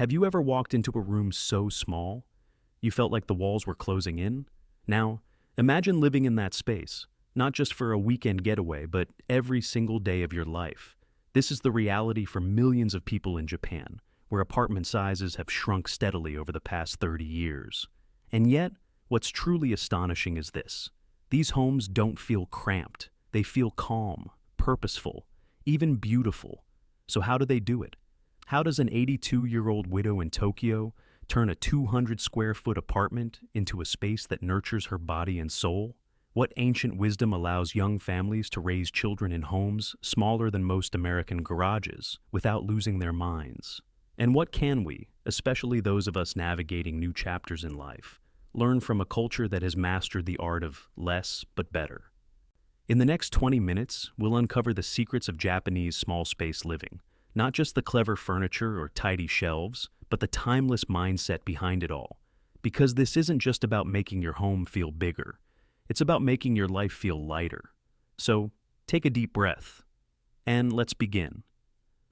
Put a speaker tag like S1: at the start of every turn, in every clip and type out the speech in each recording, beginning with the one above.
S1: Have you ever walked into a room so small you felt like the walls were closing in? Now, imagine living in that space, not just for a weekend getaway, but every single day of your life. This is the reality for millions of people in Japan, where apartment sizes have shrunk steadily over the past 30 years. And yet, what's truly astonishing is this. These homes don't feel cramped. They feel calm, purposeful, even beautiful. So how do they do it? How does an 82-year-old widow in Tokyo turn a 200 square foot apartment into a space that nurtures her body and soul? What ancient wisdom allows young families to raise children in homes smaller than most American garages without losing their minds? And what can we, especially those of us navigating new chapters in life, learn from a culture that has mastered the art of less but better? In the next 20 minutes, we'll uncover the secrets of Japanese small space living. Not just the clever furniture or tidy shelves, but the timeless mindset behind it all. Because this isn't just about making your home feel bigger. It's about making your life feel lighter. So, take a deep breath. And let's begin.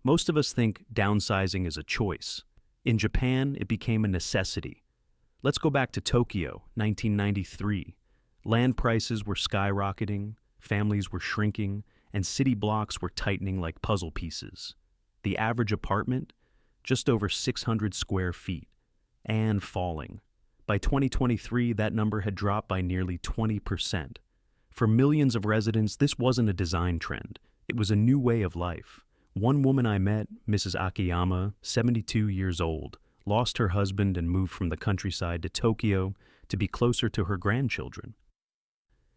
S1: Most of us think downsizing is a choice. In Japan, it became a necessity. Let's go back to Tokyo, 1993. Land prices were skyrocketing, families were shrinking, and city blocks were tightening like puzzle pieces. The average apartment, just over 600 square feet, and falling. By 2023, that number had dropped by nearly 20%. For millions of residents, this wasn't a design trend. It was a new way of life. One woman I met, Mrs. Akiyama, 72 years old, lost her husband and moved from the countryside to Tokyo to be closer to her grandchildren.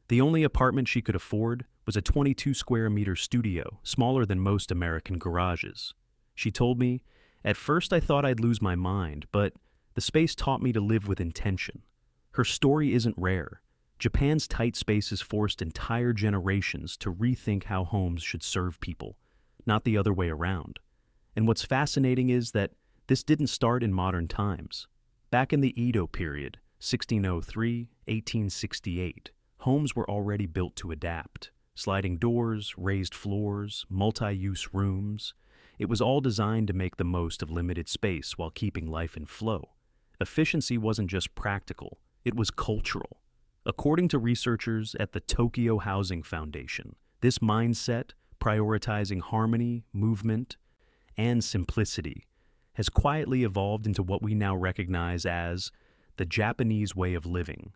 S1: The only apartment she could afford was a 22 square meter studio, smaller than most American garages. She told me, "At first I thought I'd lose my mind, but the space taught me to live with intention." Her story isn't rare. Japan's tight spaces forced entire generations to rethink how homes should serve people, not the other way around. And what's fascinating is that this didn't start in modern times. Back in the Edo period, 1603, 1868, homes were already built to adapt. Sliding doors, raised floors, multi-use rooms. It was all designed to make the most of limited space while keeping life in flow. Efficiency wasn't just practical, it was cultural. According to researchers at the Tokyo Housing Foundation, this mindset, prioritizing harmony, movement, and simplicity, has quietly evolved into what we now recognize as the Japanese way of living.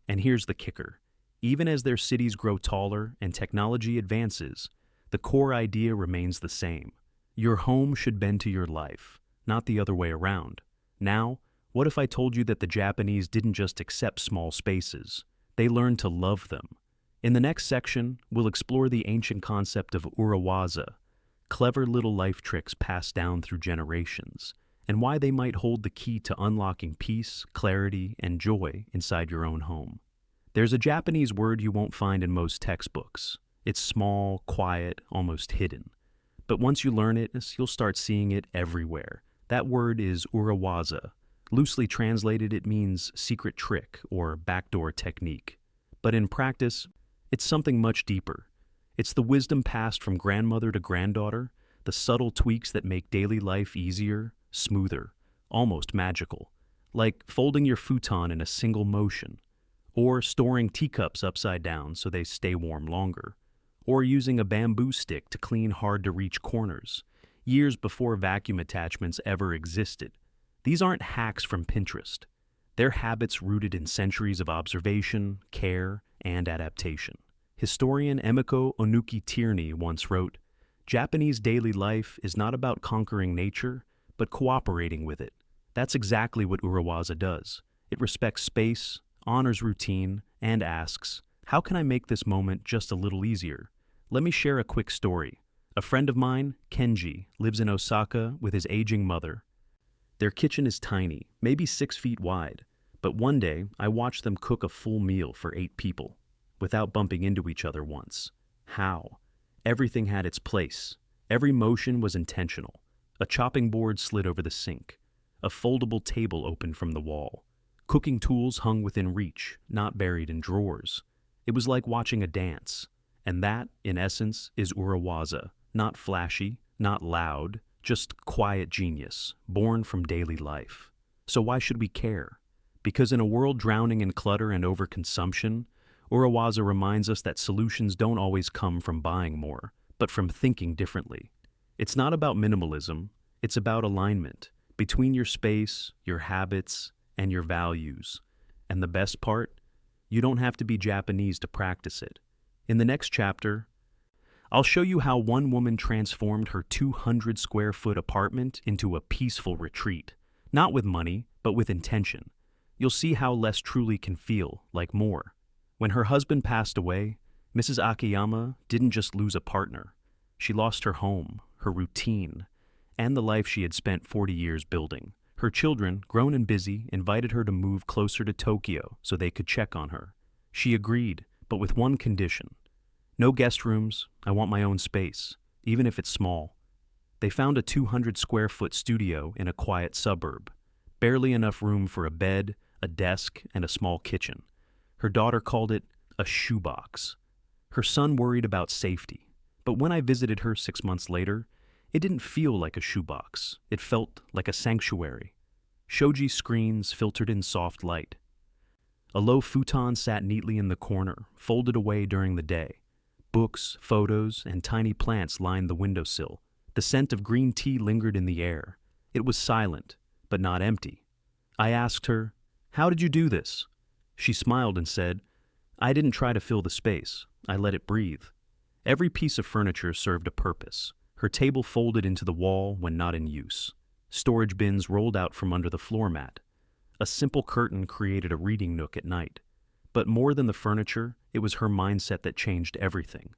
S1: And here's the kicker. Even as their cities grow taller and technology advances, the core idea remains the same. Your home should bend to your life, not the other way around. Now, what if I told you that the Japanese didn't just accept small spaces, they learned to love them? In the next section, we'll explore the ancient concept of Urawaza, clever little life tricks passed down through generations, and why they might hold the key to unlocking peace, clarity, and joy inside your own home. There's a Japanese word you won't find in most textbooks. It's small, quiet, almost hidden. But once you learn it, you'll start seeing it everywhere. That word is Urawaza. Loosely translated, it means secret trick or backdoor technique. But in practice, it's something much deeper. It's the wisdom passed from grandmother to granddaughter, the subtle tweaks that make daily life easier, smoother, almost magical. Like folding your futon in a single motion, or storing teacups upside down so they stay warm longer, or using a bamboo stick to clean hard-to-reach corners, years before vacuum attachments ever existed. These aren't hacks from Pinterest. They're habits rooted in centuries of observation, care, and adaptation. Historian Emiko Onuki-Tierney once wrote, "Japanese daily life is not about conquering nature, but cooperating with it." That's exactly what Urawaza does. It respects space, honors routine, and asks, how can I make this moment just a little easier? Let me share a quick story. A friend of mine, Kenji, lives in Osaka with his aging mother. Their kitchen is tiny, maybe 6 feet wide, but one day I watched them cook a full meal for 8 people, without bumping into each other once. How? Everything had its place. Every motion was intentional. A chopping board slid over the sink. A foldable table opened from the wall. Cooking tools hung within reach, not buried in drawers. It was like watching a dance. And that, in essence, is Urawaza. Not flashy, not loud, just quiet genius, born from daily life. So why should we care? Because in a world drowning in clutter and overconsumption, Urawaza reminds us that solutions don't always come from buying more, but from thinking differently. It's not about minimalism, it's about alignment between your space, your habits, and your values. And the best part? You don't have to be Japanese to practice it. In the next chapter, I'll show you how one woman transformed her 200 square foot apartment into a peaceful retreat, not with money, but with intention. You'll see how less truly can feel like more. When her husband passed away, Mrs. Akiyama didn't just lose a partner. She lost her home, her routine, and the life she had spent 40 years building. Her children, grown and busy, invited her to move closer to Tokyo so they could check on her. She agreed, but with one condition. No guest rooms, I want my own space, even if it's small. They found a 200 square foot studio in a quiet suburb. Barely enough room for a bed, a desk, and a small kitchen. Her daughter called it a shoebox. Her son worried about safety. But when I visited her 6 months later, it didn't feel like a shoebox. It felt like a sanctuary. Shoji screens filtered in soft light. A low futon sat neatly in the corner, folded away during the day. Books, photos, and tiny plants lined the windowsill. The scent of green tea lingered in the air. It was silent, but not empty. I asked her, "How did you do this?" She smiled and said, "I didn't try to fill the space. I let it breathe." Every piece of furniture served a purpose. Her table folded into the wall when not in use. Storage bins rolled out from under the floor mat. A simple curtain created a reading nook at night. But more than the furniture, it was her mindset that changed everything.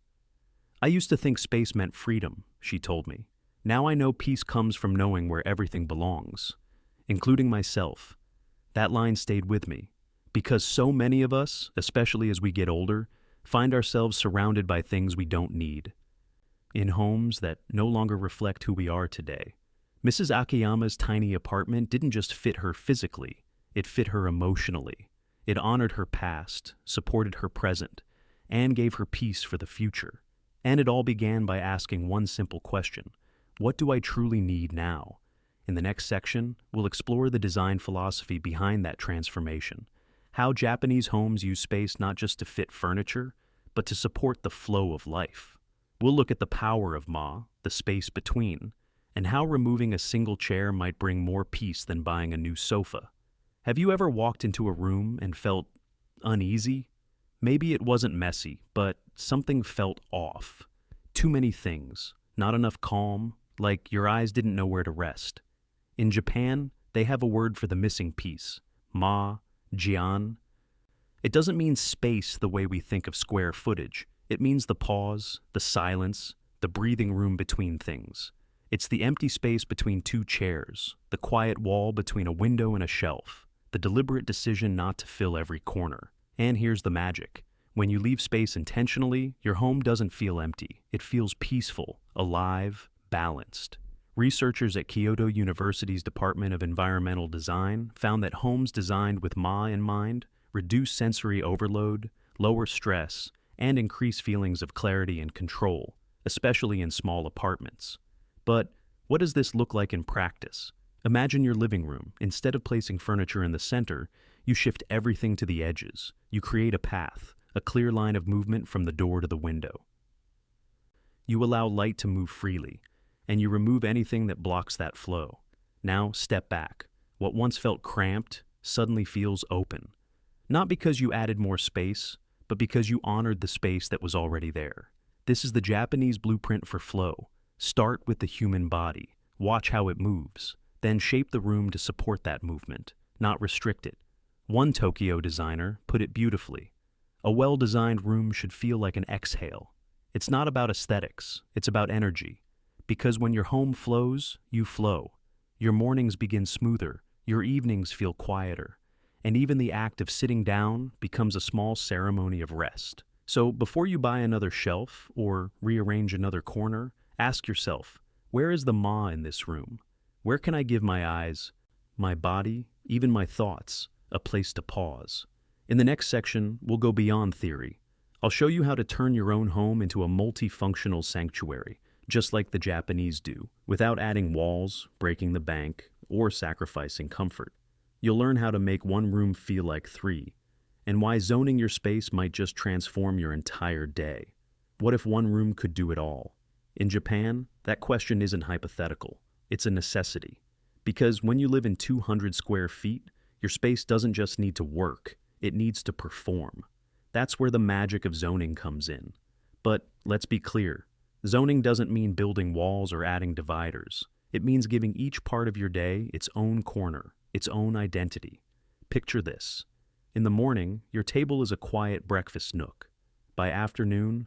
S1: "I used to think space meant freedom," she told me. "Now I know peace comes from knowing where everything belongs, including myself." That line stayed with me, because so many of us, especially as we get older, find ourselves surrounded by things we don't need, in homes that no longer reflect who we are today. Mrs. Akiyama's tiny apartment didn't just fit her physically, it fit her emotionally. It honored her past, supported her present, and gave her peace for the future. And it all began by asking one simple question: what do I truly need now? In the next section, we'll explore the design philosophy behind that transformation, how Japanese homes use space not just to fit furniture, but to support the flow of life. We'll look at the power of Ma, the space between, and how removing a single chair might bring more peace than buying a new sofa. Have you ever walked into a room and felt uneasy? Maybe it wasn't messy, but something felt off. Too many things, not enough calm, like your eyes didn't know where to rest. In Japan, they have a word for the missing piece, ma, jian. It doesn't mean space the way we think of square footage. It means the pause, the silence, the breathing room between things. It's the empty space between two chairs, the quiet wall between a window and a shelf, the deliberate decision not to fill every corner. And here's the magic. When you leave space intentionally, your home doesn't feel empty. It feels peaceful, alive, balanced. Researchers at Kyoto University's Department of Environmental Design found that homes designed with Ma in mind reduce sensory overload, lower stress, and increase feelings of clarity and control, especially in small apartments. But what does this look like in practice? Imagine your living room. Instead of placing furniture in the center, you shift everything to the edges. You create a path, a clear line of movement from the door to the window. You allow light to move freely, and you remove anything that blocks that flow. Now step back. What once felt cramped suddenly feels open. Not because you added more space, but because you honored the space that was already there. This is the Japanese blueprint for flow. Start with the human body. Watch how it moves. Then shape the room to support that movement, not restrict it. One Tokyo designer put it beautifully. A well-designed room should feel like an exhale. It's not about aesthetics, it's about energy. Because when your home flows, you flow. Your mornings begin smoother, your evenings feel quieter, and even the act of sitting down becomes a small ceremony of rest. So before you buy another shelf or rearrange another corner, ask yourself, where is the Ma in this room? Where can I give my eyes, my body, even my thoughts, a place to pause? In the next section, we'll go beyond theory. I'll show you how to turn your own home into a multifunctional sanctuary, just like the Japanese do, without adding walls, breaking the bank, or sacrificing comfort. You'll learn how to make one room feel like three, and why zoning your space might just transform your entire day. What if one room could do it all? In Japan, that question isn't hypothetical. It's a necessity. Because when you live in 200 square feet, your space doesn't just need to work, it needs to perform. That's where the magic of zoning comes in. But let's be clear, zoning doesn't mean building walls or adding dividers. It means giving each part of your day its own corner, its own identity. Picture this. In the morning, your table is a quiet breakfast nook. By afternoon,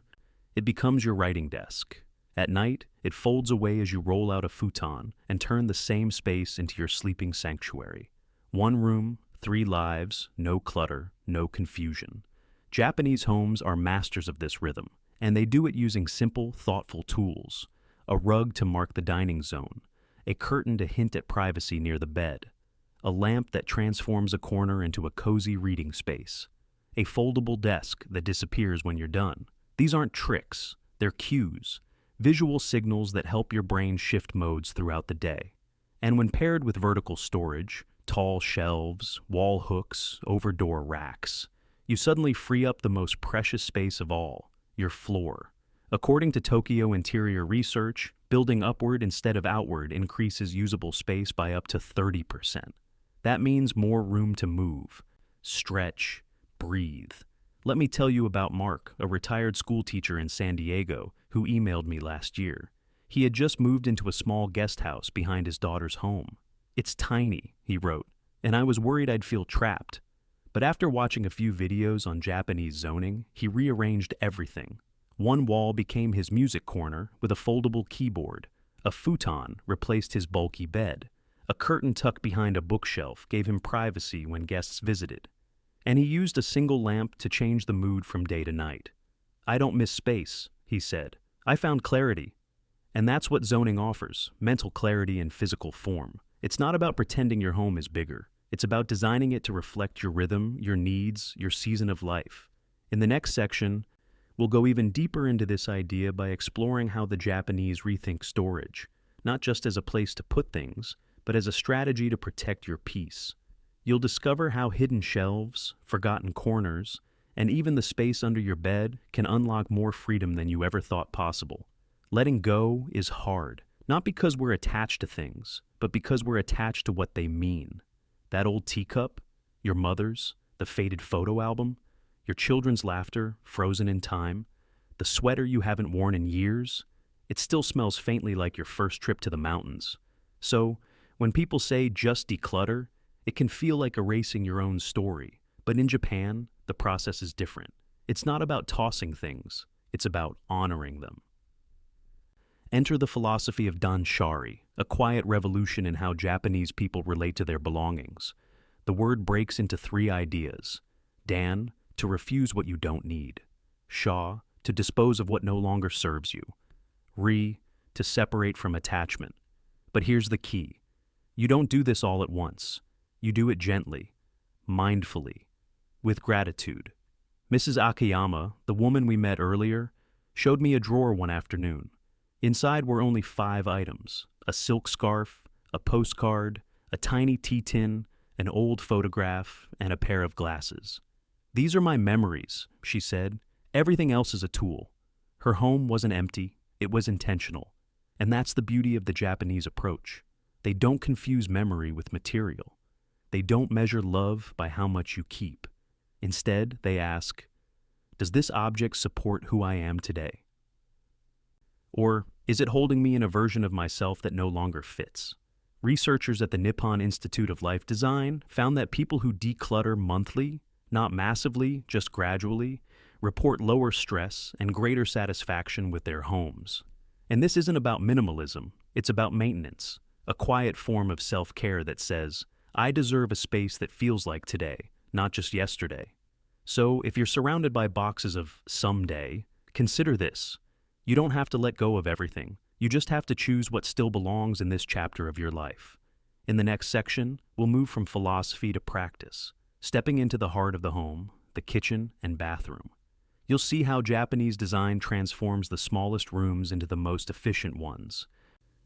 S1: it becomes your writing desk. At night, it folds away as you roll out a futon and turn the same space into your sleeping sanctuary. One room, 3 lives, no clutter, no confusion. Japanese homes are masters of this rhythm, and they do it using simple, thoughtful tools. A rug to mark the dining zone, a curtain to hint at privacy near the bed, a lamp that transforms a corner into a cozy reading space, a foldable desk that disappears when you're done. These aren't tricks, they're cues, visual signals that help your brain shift modes throughout the day. And when paired with vertical storage, tall shelves, wall hooks, over-door racks, you suddenly free up the most precious space of all, your floor. According to Tokyo Interior Research, building upward instead of outward increases usable space by up to 30%. That means more room to move, stretch, breathe. Let me tell you about Mark, a retired school teacher in San Diego, who emailed me last year. He had just moved into a small guest house behind his daughter's home. "It's tiny," he wrote, "and I was worried I'd feel trapped." But after watching a few videos on Japanese zoning, he rearranged everything. One wall became his music corner with a foldable keyboard. A futon replaced his bulky bed. A curtain tucked behind a bookshelf gave him privacy when guests visited. And he used a single lamp to change the mood from day to night. "I don't miss space," he said. "I found clarity." And that's what zoning offers, mental clarity in physical form. It's not about pretending your home is bigger. It's about designing it to reflect your rhythm, your needs, your season of life. In the next section, we'll go even deeper into this idea by exploring how the Japanese rethink storage, not just as a place to put things, but as a strategy to protect your peace. You'll discover how hidden shelves, forgotten corners, and even the space under your bed can unlock more freedom than you ever thought possible. Letting go is hard, not because we're attached to things, but because we're attached to what they mean. That old teacup, your mother's, the faded photo album, your children's laughter frozen in time, the sweater you haven't worn in years, it still smells faintly like your first trip to the mountains. So, when people say just declutter, it can feel like erasing your own story. But in Japan, the process is different. It's not about tossing things, it's about honoring them. Enter the philosophy of Danshari, a quiet revolution in how Japanese people relate to their belongings. The word breaks into 3 ideas. Dan, to refuse what you don't need. Sha, to dispose of what no longer serves you. Ri, to separate from attachment. But here's the key. You don't do this all at once. You do it gently, mindfully, with gratitude. Mrs. Akiyama, the woman we met earlier, showed me a drawer one afternoon. Inside were only 5 items: a silk scarf, a postcard, a tiny tea tin, an old photograph, and a pair of glasses. "These are my memories," she said. "Everything else is a tool." Her home wasn't empty, it was intentional. And that's the beauty of the Japanese approach. They don't confuse memory with material. They don't measure love by how much you keep. Instead, they ask, does this object support who I am today? Or is it holding me in a version of myself that no longer fits? Researchers at the Nippon Institute of Life Design found that people who declutter monthly, not massively, just gradually, report lower stress and greater satisfaction with their homes. And this isn't about minimalism, it's about maintenance, a quiet form of self-care that says, I deserve a space that feels like today, not just yesterday. So if you're surrounded by boxes of someday, consider this. You don't have to let go of everything. You just have to choose what still belongs in this chapter of your life. In the next section, we'll move from philosophy to practice, stepping into the heart of the home, the kitchen and bathroom. You'll see how Japanese design transforms the smallest rooms into the most efficient ones,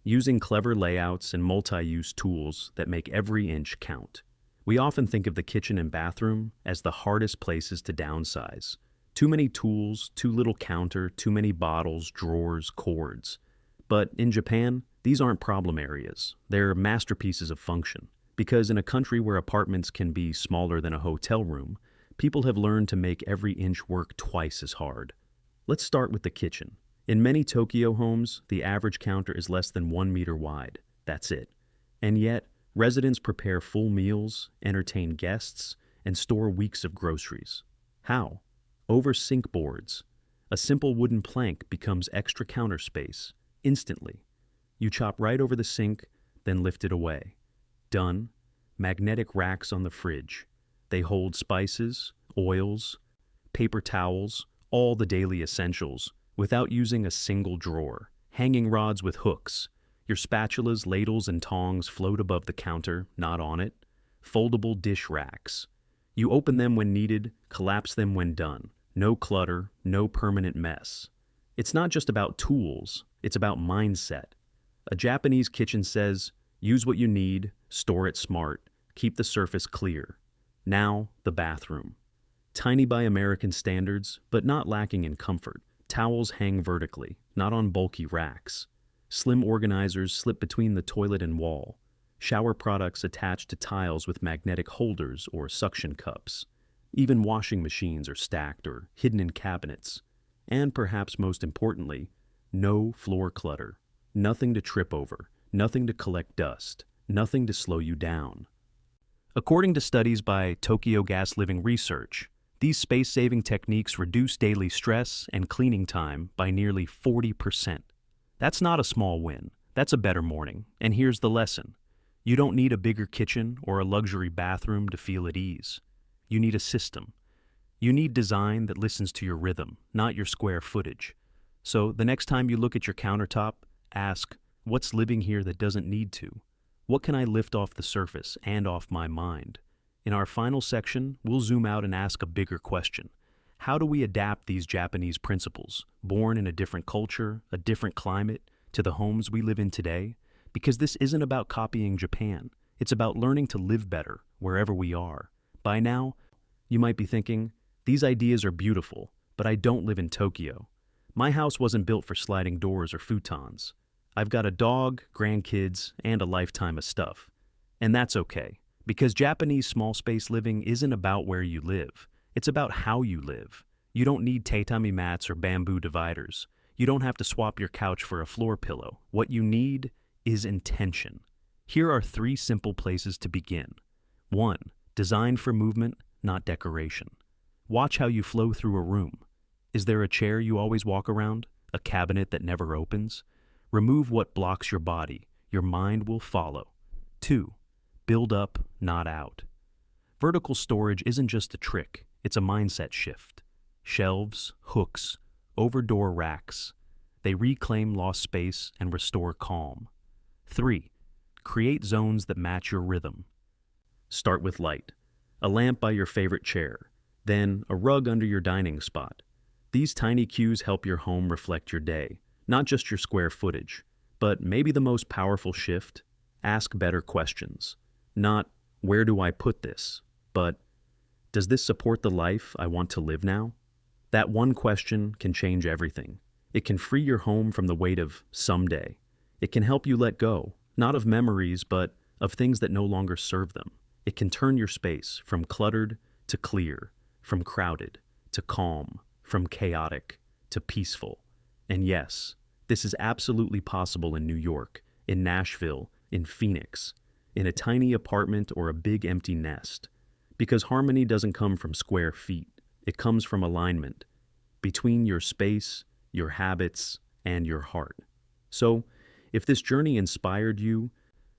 S1: using clever layouts and multi-use tools that make every inch count. We often think of the kitchen and bathroom as the hardest places to downsize. Too many tools, too little counter, too many bottles, drawers, cords. But in Japan, these aren't problem areas. They're masterpieces of function. Because in a country where apartments can be smaller than a hotel room, people have learned to make every inch work twice as hard. Let's start with the kitchen. In many Tokyo homes, the average counter is less than 1 meter wide. That's it. And yet, residents prepare full meals, entertain guests, and store weeks of groceries. How? Over sink boards. A simple wooden plank becomes extra counter space, instantly. You chop right over the sink, then lift it away. Done. Magnetic racks on the fridge. They hold spices, oils, paper towels, all the daily essentials, without using a single drawer. Hanging rods with hooks. Your spatulas, ladles, and tongs float above the counter, not on it. Foldable dish racks. You open them when needed, collapse them when done. No clutter, no permanent mess. It's not just about tools, it's about mindset. A Japanese kitchen says, use what you need, store it smart, keep the surface clear. Now, the bathroom. Tiny by American standards, but not lacking in comfort. Towels hang vertically, not on bulky racks. Slim organizers slip between the toilet and wall. Shower products attached to tiles with magnetic holders or suction cups. Even washing machines are stacked or hidden in cabinets. And perhaps most importantly, no floor clutter. Nothing to trip over, nothing to collect dust, nothing to slow you down. According to studies by Tokyo Gas Living Research, these space-saving techniques reduce daily stress and cleaning time by nearly 40%. That's not a small win. That's a better morning. And here's the lesson. You don't need a bigger kitchen or a luxury bathroom to feel at ease. You need a system. You need design that listens to your rhythm, not your square footage. So the next time you look at your countertop, ask, what's living here that doesn't need to? What can I lift off the surface and off my mind? In our final section, we'll zoom out and ask a bigger question. How do we adapt these Japanese principles, born in a different culture, a different climate, to the homes we live in today? Because this isn't about copying Japan. It's about learning to live better wherever we are. By now, you might be thinking, these ideas are beautiful, but I don't live in Tokyo. My house wasn't built for sliding doors or futons. I've got a dog, grandkids, and a lifetime of stuff. And that's okay, because Japanese small space living isn't about where you live. It's about how you live. You don't need tatami mats or bamboo dividers. You don't have to swap your couch for a floor pillow. What you need is intention. Here are 3 simple places to begin. 1. Design for movement, not decoration. Watch how you flow through a room. Is there a chair you always walk around? A cabinet that never opens? Remove what blocks your body. Your mind will follow. 2. Build up, not out. Vertical storage isn't just a trick, it's a mindset shift. Shelves, hooks, over-door racks. They reclaim lost space and restore calm. 3. Create zones that match your rhythm. Start with light. A lamp by your favorite chair. Then a rug under your dining spot. These tiny cues help your home reflect your day, not just your square footage. But maybe the most powerful shift? Ask better questions. Not, where do I put this? But, does this support the life I want to live now? That one question can change everything. It can free your home from the weight of someday. It can help you let go, not of memories, but of things that no longer serve them. It can turn your space from cluttered to clear, from crowded to calm, from chaotic to peaceful. And yes, this is absolutely possible in New York, in Nashville, in Phoenix, in a tiny apartment or a big empty nest. Because harmony doesn't come from square feet. It comes from alignment between your space, your habits, and your heart. So, if this journey inspired you,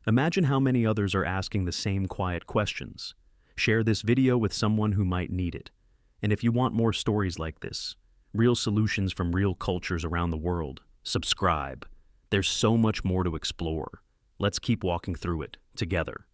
S1: imagine how many others are asking the same quiet questions. Share this video with someone who might need it. And if you want more stories like this, real solutions from real cultures around the world, subscribe. There's so much more to explore. Let's keep walking through it together.